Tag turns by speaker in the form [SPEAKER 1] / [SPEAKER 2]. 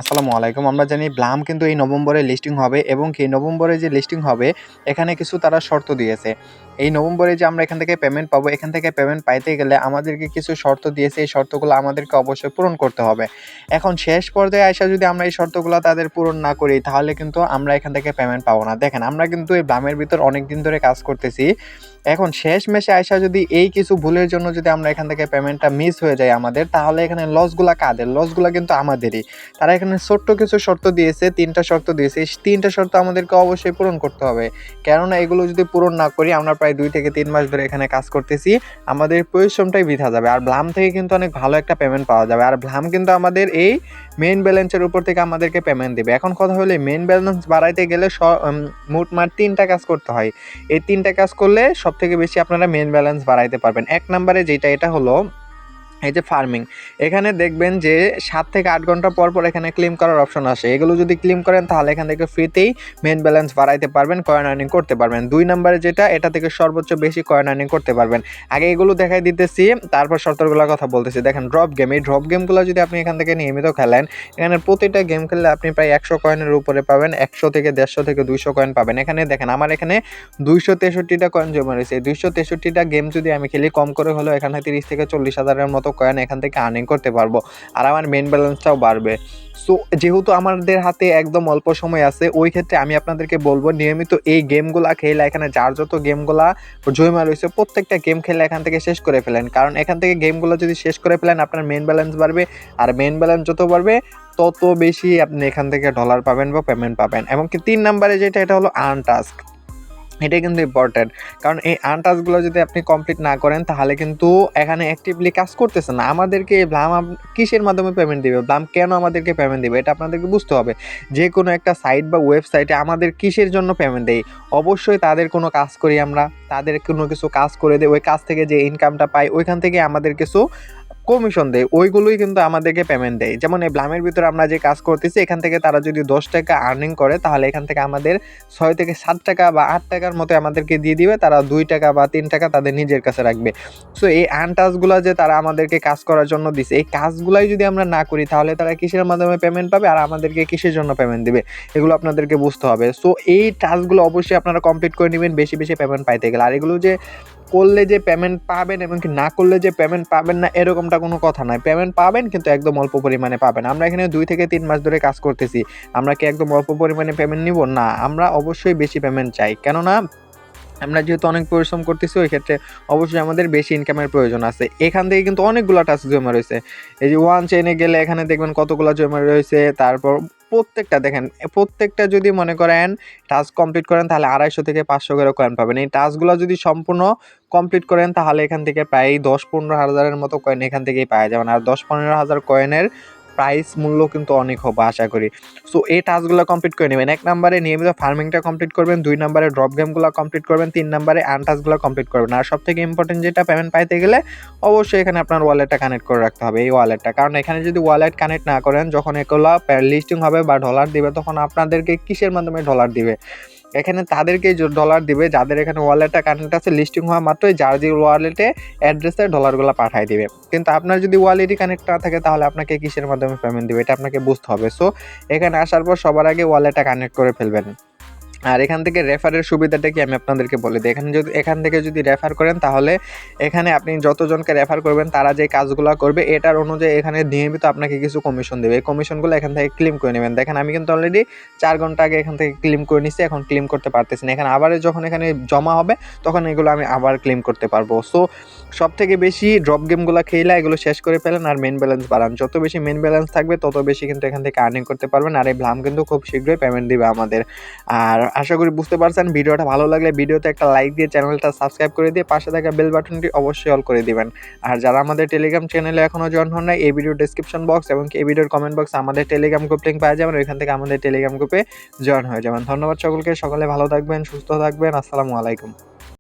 [SPEAKER 1] আসসালামু আলাইকুম। আমরা জানি ব্লাম কিন্তু এই নভেম্বরে লিস্টিং হবে এবং কি নভেম্বরে যে লিস্টিং হবে এখানে কিছু তারা শর্ত দিয়েছে। এই নভেম্বরে যে আমরা এখান থেকে পেমেন্ট পাবো, এখান থেকে পেমেন্ট পাইতে গেলে আমাদেরকে কিছু শর্ত দিয়েছে। এই শর্তগুলো আমাদেরকে অবশ্যই পূরণ করতে হবে। এখন শেষ পর্যায়ে আইসা যদি আমরা এই শর্তগুলো তাদের পূরণ না করি তাহলে কিন্তু আমরা এখান থেকে পেমেন্ট পাবো না। দেখেন আমরা কিন্তু এই ব্লামের ভিতর অনেকদিন ধরে কাজ করতেছি। এখন শেষমেশে আইসা যদি এই কিছু ভুলের জন্য যদি আমরা এখান থেকে পেমেন্টটা মিস হয়ে যায় আমাদের, তাহলে এখানে লসগুলা কাদের? লসগুলা কিন্তু আমাদেরই। তারা এখানে ছোট্ট কিছু শর্ত দিয়েছে, ৩টা শর্ত দিয়েছে। এই ৩টা শর্ত আমাদেরকে অবশ্যই পূরণ করতে হবে। কেননা এগুলো যদি পূরণ না করি, আমরা প্রায় ২ থেকে ৩ মাস ধরে এখানে কাজ করতেছি। আমাদের পরিশ্রমটাই বৃথা যাবে। আর ব্লাম থেকে কিন্তু অনেক ভালো একটা পেমেন্ট পাওয়া যাবে। আর ব্লাম কিন্তু আমাদের এই মেইন ব্যালেন্সের উপর থেকে আমাদেরকে পেমেন্ট দিবে। এখন কথা হলো মেইন ব্যালেন্স বাড়াইতে গেলে মোটমাট ৩টা কাজ করতে হয়। এই ৩টা কাজ করলে সবথেকে বেশি আপনারা মেইন ব্যালেন্স বাড়াইতে পারবেন। ১ নম্বরে যেটা এটা হলো এই যে ফার্মিং। এখানে দেখবেন যে ৭ থেকে ৮ ঘন্টা পর পর এখানে ক্লেম করার অপশন আসে। এগুলো যদি ক্লেম করেন তাহলে এখান থেকে ফ্রিতেই মেইন ব্যালেন্স বাড়াইতে পারবেন, কয়েন আর্নিং করতে পারবেন। ২ নম্বরে যেটা এটা থেকে সর্বোচ্চ বেশি কয়েন আর্নিং করতে পারবেন। আগে এগুলো দেখাই দিতেছি, তারপর শর্তগুলোর কথা বলতেছি। দেখেন ড্রপ গেম, এই ড্রপ গেমগুলো যদি আপনি এখান থেকে নিয়মিত খেলেন, এখানে প্রতিটা গেম খেললে আপনি প্রায় ১০০ কয়েনের উপরে পাবেন। ১০০ থেকে ১৫০ থেকে ২০০ কয়েন পাবেন। এখানে দেখেন আমার এখানে ২৬৩টা কয়েন জমা রয়েছে। এই ২৬৩টা গেম যদি আমি খেলি, কম করে হলেও এখানে ৩০ থেকে ৪০ হাজারের মতো কয়েন এখান থেকে আর্নিং করতে পারবো। আর আমার মেইন ব্যালেন্সটাও বাড়বে। সো যেহেতু আমাদের হাতে একদম অল্প সময় আছে, ওই ক্ষেত্রে আমি আপনাদেরকে বলবো নিয়মিত এই গেমগুলা খেলে, এখানে যার যত গেমগুলা জমা রয়েছে প্রত্যেকটা গেম খেলে এখান থেকে শেষ করে ফেলেন। কারণ এখান থেকে গেমগুলো যদি শেষ করে ফেলেন আপনার মেইন ব্যালেন্স বাড়বে। আর মেইন ব্যালেন্স যত বাড়বে তত বেশি আপনি এখান থেকে ডলার পাবেন বা পেমেন্ট পাবেন। এমনকি ৩ নম্বরে যেটা এটা হলো আর্ন টাস্ক। এটাই কিন্তু ইম্পর্টেন্ট। কারণ এই আনটাস্কগুলো যদি আপনি কমপ্লিট না করেন তাহলে কিন্তু এখানে অ্যাক্টিভলি কাজ করতেছে না। আমাদেরকে ব্লাম কিসের মাধ্যমে পেমেন্ট দিবে? ব্লাম কেন আমাদেরকে পেমেন্ট দিবে? এটা আপনাদেরকে বুঝতে হবে। যে কোনো একটা সাইট বা ওয়েবসাইটে আমাদের কিসের জন্য পেমেন্ট দেয়? অবশ্যই তাদের কোনো কাজ করি আমরা, তাদের কোনো কিছু কাজ করে দেই। ওই কাজ থেকে যে ইনকামটা পাই ওইখান থেকে আমাদের কিছু কমিশন দেয়, ওইগুলোই কিন্তু আমাদেরকে পেমেন্ট দেয়। যেমন এই ব্লামের ভিতরে আমরা যে কাজ করতেছি এখান থেকে তারা যদি ১০ টাকা আর্নিং করে তাহলে এখান থেকে আমাদের ৬ থেকে ৭ টাকা বা ৮ টাকার মতো আমাদেরকে দিয়ে দিবে। তারা ২ টাকা বা ৩ টাকা তাদের নিজের কাছে রাখবে। সো এই আনটাস্কগুলো যে তারা আমাদেরকে কাজ করার জন্য দিছে, এই কাজগুলাই যদি আমরা না করি তাহলে তারা কিসের মাধ্যমে পেমেন্ট পাবে আর আমাদেরকে কিসের জন্য পেমেন্ট দিবে? এগুলো আপনাদেরকে বুঝতে হবে। সো এই টাস্কগুলো অবশ্যই আপনারা কমপ্লিট করে নিবেন বেশি বেশি পেমেন্ট পাইতে গেলে। আর এগুলো যে করলে যে পেমেন্ট পাবেন এবং কি না করলে যে পেমেন্ট পাবেন না এরকমটা কোনো কথা নয়। পেমেন্ট পাবেন কিন্তু একদম অল্প পরিমাণে পাবেন। আমরা এখানে ২ থেকে ৩ মাস ধরে কাজ করতেছি। আমরা কি একদম অল্প পরিমাণে পেমেন্ট নিব? না, আমরা অবশ্যই বেশি পেমেন্ট চাই। কেননা আমরা যেহেতু অনেক পরিশ্রম করতেছি ওই ক্ষেত্রে অবশ্যই আমাদের বেশি ইনকামের প্রয়োজন আছে। এখান থেকে কিন্তু অনেকগুলা টাস্ক জমা রয়েছে। এই যে ওয়ান চেইনে গেলে এখানে দেখবেন কতগুলা জমা রয়েছে। তারপর প্রত্যেকটা দেখেন, প্রত্যেকটা যদি মনে করেন টাস্ক কমপ্লিট করেন তাহলে ২৫০ থেকে ৫০০ করে কয়েন পাবেন। এই টাস্কগুলো যদি সম্পূর্ণ কমপ্লিট করেন তাহলে এখান থেকে প্রায় ১০-১৫ হাজারের মতো কয়েন এখান থেকেই পাওয়া যাবেন। আর ১০-১৫ হাজার কয়েনের প্রাইস মূল্য কিন্তু অনেক হবে আশা করি। সো এই টাস্কগুলো কমপ্লিট করে নেবেন। ১ নম্বরে নিয়মিত ফার্মিংটা কমপ্লিট করবেন, ২ নম্বরে ড্রপ গেমগুলো কমপ্লিট করবেন, ৩ নম্বরে আর্ন টাস্কগুলো কমপ্লিট করবেন। আর সবথেকে ইম্পর্টেন্ট যেটা পেমেন্ট পাইতে গেলে অবশ্যই এখানে আপনার ওয়ালেটটা কানেক্ট করে রাখতে হবে, এই ওয়ালেটটা। কারণ এখানে যদি ওয়ালেট কানেক্ট না করেন যখন এগুলো লিস্টিং হবে বা ডলার দিবে তখন আপনাদেরকে কিসের মাধ্যমে ডলার দিবে? এখানে তাদেরকেই ডলার দিবে যাদের এখানে ওয়ালেটটা কানেক্ট আছে। লিস্টিং হওয়া মাত্রই যার যে ওয়ালেটে অ্যাড্রেসে ডলারগুলো পাঠায় দিবে। কিন্তু আপনার যদি ওয়ালেটই কানেক্ট না থাকে তাহলে আপনাকে কিসের মাধ্যমে পেমেন্ট দিবে এটা আপনাকে বুঝতে হবে। সো এখানে আসার পর সবার আগে ওয়ালেটটা কানেক্ট করে ফেলবেন। আর এখান থেকে রেফারের সুবিধাটা কি আমি আপনাদেরকে বলে দিই। এখান থেকে যদি রেফার করেন তাহলে এখানে আপনি যতজনকে রেফার করবেন তারা যে কাজগুলো করবে এটার অনুযায়ী এখানে নিয়মিত আপনাকে কিছু কমিশন দেবে। এই কমিশনগুলো এখান থেকে ক্লেম করে নেবেন। দেখেন আমি কিন্তু অলরেডি ৪ ঘন্টা আগে এখান থেকে ক্লেম করে নিচ্ছি, এখন ক্লেম করতে পারতেছি না। এখানে আবার যখন এখানে জমা হবে তখন এগুলো আমি আবার ক্লেম করতে পারবো। সো সবথেকে বেশি ড্রপ গেমগুলো খেলে এগুলো শেষ করে ফেলেন আর মেইন ব্যালেন্স বাড়ান। যত বেশি মেইন ব্যালেন্স থাকবে তত বেশি কিন্তু এখান থেকে আর্নিং করতে পারবেন। আর এই ব্লাম কিন্তু খুব শীঘ্রই পেমেন্ট দিবে আমাদের। আর আশা করি বুঝতে পারছেন। ভিডিওটা ভালো লাগলে ভিডিওতে একটা লাইক দিয়ে চ্যানেলটা সাবস্ক্রাইব করে দিয়ে পাশে থাকা বেল বাটনটি অবশ্যই অল করে দিবেন। আর যারা আমাদের টেলিগ্রাম চ্যানেলে এখনও জয়েন হন নাই, এই ভিডিওর ডেসক্রিপশন বক্স এবং এই ভিডিওর কমেন্ট বক্সে আমাদের টেলিগ্রাম গ্রুপ লিঙ্ক পাওয়া যাবেন, ওইখান থেকে আমাদের টেলিগ্রাম গ্রুপে জয়েন হয়ে যাবেন। ধন্যবাদ সকলকে, সকলে ভালো থাকবেন, সুস্থ থাকবেন। আসসালামু আলাইকুম।